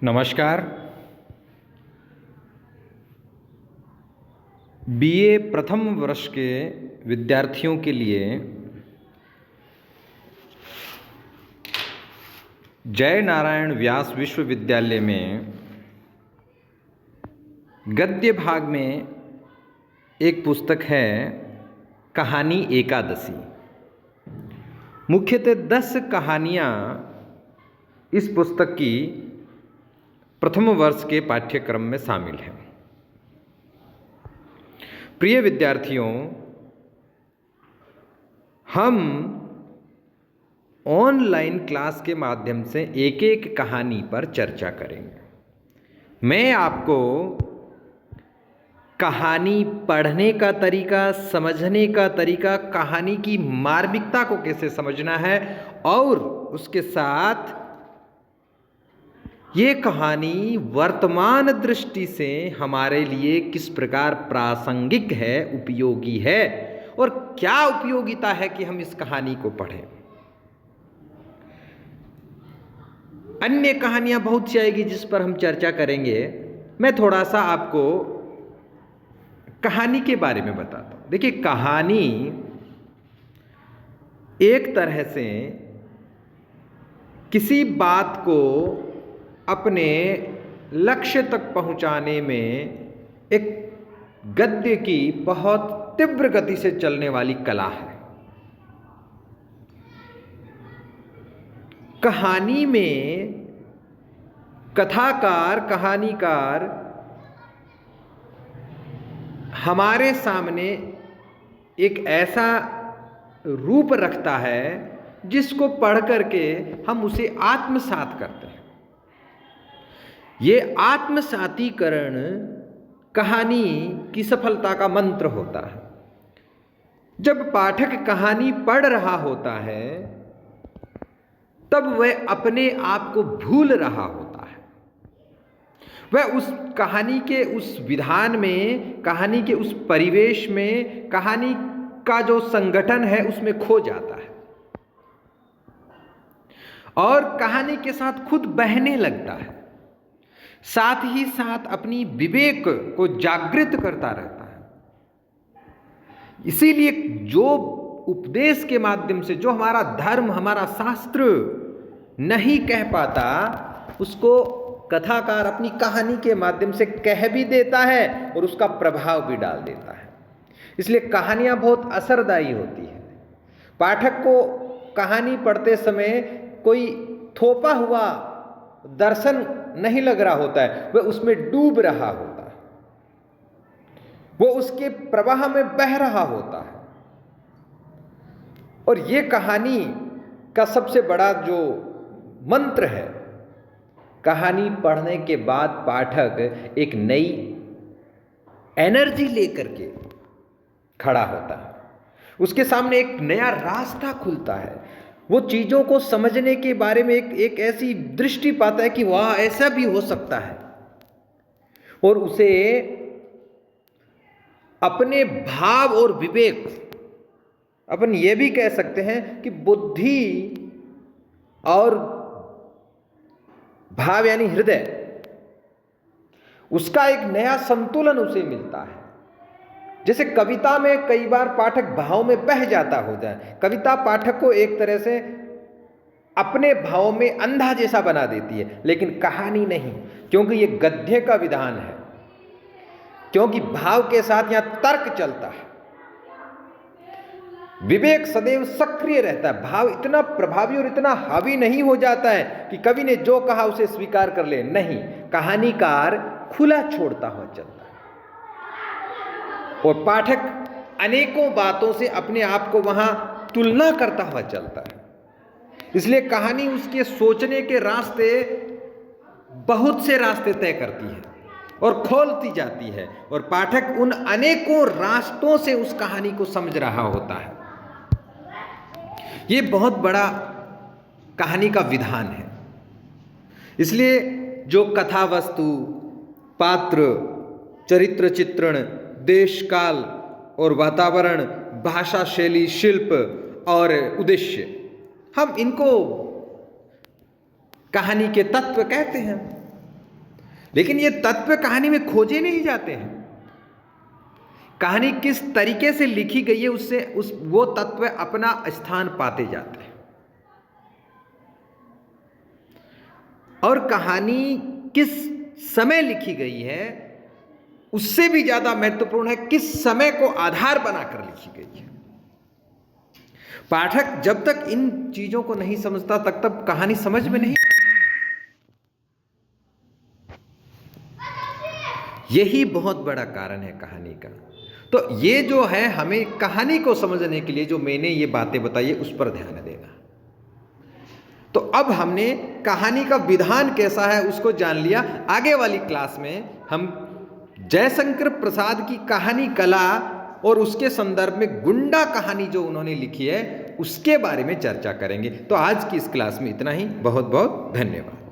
नमस्कार। बीए प्रथम वर्ष के विद्यार्थियों के लिए जय नारायण व्यास विश्वविद्यालय में गद्य भाग में एक पुस्तक है कहानी एकादशी। मुख्यतः 10 कहानियाँ इस पुस्तक की प्रथम वर्ष के पाठ्यक्रम में शामिल हैं। प्रिय विद्यार्थियों, हम ऑनलाइन क्लास के माध्यम से एक एक कहानी पर चर्चा करेंगे। मैं आपको कहानी पढ़ने का तरीका, समझने का तरीका, कहानी की मार्मिकता को कैसे समझना है और उसके साथ ये कहानी वर्तमान दृष्टि से हमारे लिए किस प्रकार प्रासंगिक है, उपयोगी है और क्या उपयोगिता है कि हम इस कहानी को पढ़ें। अन्य कहानियां बहुत सी आएगी जिस पर हम चर्चा करेंगे। मैं थोड़ा सा आपको कहानी के बारे में बताता हूं। देखिए, कहानी एक तरह से किसी बात को अपने लक्ष्य तक पहुंचाने में एक गद्य की बहुत तीव्र गति से चलने वाली कला है। कहानी में कथाकार, कहानीकार हमारे सामने एक ऐसा रूप रखता है जिसको पढ़ करके हम उसे आत्मसात करते हैं। ये आत्मसातीकरण कहानी की सफलता का मंत्र होता है। जब पाठक कहानी पढ़ रहा होता है तब वह अपने आप को भूल रहा होता है। वह उस कहानी के उस विधान में, कहानी के उस परिवेश में, कहानी का जो संगठन है उसमें खो जाता है और कहानी के साथ खुद बहने लगता है। साथ ही साथ अपनी विवेक को जागृत करता रहता है। इसीलिए जो उपदेश के माध्यम से, जो हमारा धर्म, हमारा शास्त्र नहीं कह पाता, उसको कथाकार अपनी कहानी के माध्यम से कह भी देता है और उसका प्रभाव भी डाल देता है। इसलिए कहानियां बहुत असरदायी होती है। पाठक को कहानी पढ़ते समय कोई थोपा हुआ दर्शन नहीं लग रहा होता है, वह उसमें डूब रहा होता है, वो उसके प्रवाह में बह रहा होता है। और ये कहानी का सबसे बड़ा जो मंत्र है, कहानी पढ़ने के बाद पाठक एक नई एनर्जी लेकर के खड़ा होता है। उसके सामने एक नया रास्ता खुलता है। वो चीज़ों को समझने के बारे में एक ऐसी दृष्टि पाता है कि वाह, ऐसा भी हो सकता है। और उसे अपने भाव और विवेक, अपन ये भी कह सकते हैं कि बुद्धि और भाव यानी हृदय, उसका एक नया संतुलन उसे मिलता है। जैसे कविता में कई बार पाठक भाव में बह जाता होता है। कविता पाठक को एक तरह से अपने भाव में अंधा जैसा बना देती है, लेकिन कहानी नहीं, क्योंकि ये गद्य का विधान है, क्योंकि भाव के साथ यहां तर्क चलता है। विवेक सदैव सक्रिय रहता है। भाव इतना प्रभावी और इतना हावी नहीं हो जाता है कि कवि ने जो कहा उसे स्वीकार कर ले। नहीं, कहानीकार खुला छोड़ता हुआ चलता है और पाठक अनेकों बातों से अपने आप को वहां तुलना करता हुआ चलता है। इसलिए कहानी उसके सोचने के रास्ते, बहुत से रास्ते तय करती है और खोलती जाती है, और पाठक उन अनेकों रास्तों से उस कहानी को समझ रहा होता है। ये बहुत बड़ा कहानी का विधान है। इसलिए जो कथा वस्तु, पात्र, चरित्र चित्रण, देश काल और वातावरण, भाषा शैली, शिल्प और उद्देश्य, हम इनको कहानी के तत्व कहते हैं। लेकिन ये तत्व कहानी में खोजे नहीं जाते हैं। कहानी किस तरीके से लिखी गई है उससे वो तत्व अपना स्थान पाते जाते हैं। और कहानी किस समय लिखी गई है उससे भी ज्यादा महत्वपूर्ण है किस समय को आधार बनाकर लिखी गई है। पाठक जब तक इन चीजों को नहीं समझता तब तक कहानी समझ में नहीं। यही बहुत बड़ा कारण है कहानी का। तो ये जो है, हमें कहानी को समझने के लिए जो मैंने ये बातें बताई है उस पर ध्यान देना। तो अब हमने कहानी का विधान कैसा है उसको जान लिया। आगे वाली क्लास में हम जयशंकर प्रसाद की कहानी कला और उसके संदर्भ में गुंडा कहानी जो उन्होंने लिखी है उसके बारे में चर्चा करेंगे। तो आज की इस क्लास में इतना ही। बहुत बहुत धन्यवाद।